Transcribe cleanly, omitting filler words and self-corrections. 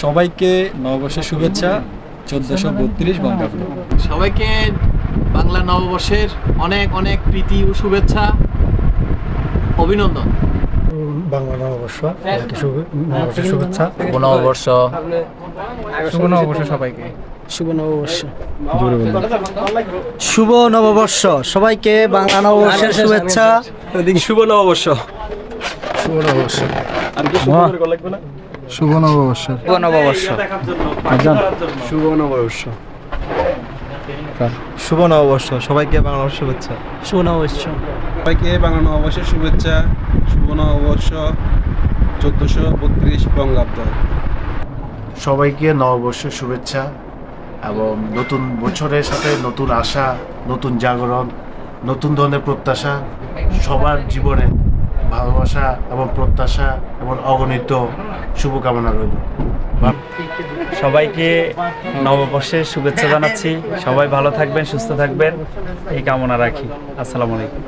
সবাইকে নববর্ষের শুভেচ্ছা 1432 বঙ্গাব্দ। সবাইকে বাংলা নববর্ষের অনেক অনেক প্রীতি ও শুভেচ্ছা, অভিনন্দন। বাংলা নববর্ষ নববর্ষের শুভেচ্ছা। শুভ নববর্ষ। শুভ নববর্ষ সবাইকে। শুভ নববর্ষ। শুভ নববর্ষ সবাইকে বাংলা নববর্ষের শুভেচ্ছা। শুভ নববর্ষ। শুভ নববর্ষ। শুভ নববর্ষ। শুভ নববর্ষ। শুভ নববর্ষ। শুভ নববর্ষ সবাইকে বাংলা নববর্ষের শুভেচ্ছা। শুভ নববর্ষ। সবাইকে বাংলা নববর্ষের শুভেচ্ছা। শুভ নববর্ষ 1432 বঙ্গাব্দ। সবাইকে নববর্ষের শুভেচ্ছা এবং নতুন বছরের সাথে নতুন আশা, নতুন জাগরণ, নতুন ধরনের প্রত্যাশা, সবার জীবনে ভালোবাসা এবং প্রত্যাশা এবং অগণিত শুভকামনা রইল। সবাইকে নববর্ষের শুভেচ্ছা জানাচ্ছি। সবাই ভালো থাকবেন, সুস্থ থাকবেন, এই কামনা রাখি। আসসালামু আলাইকুম।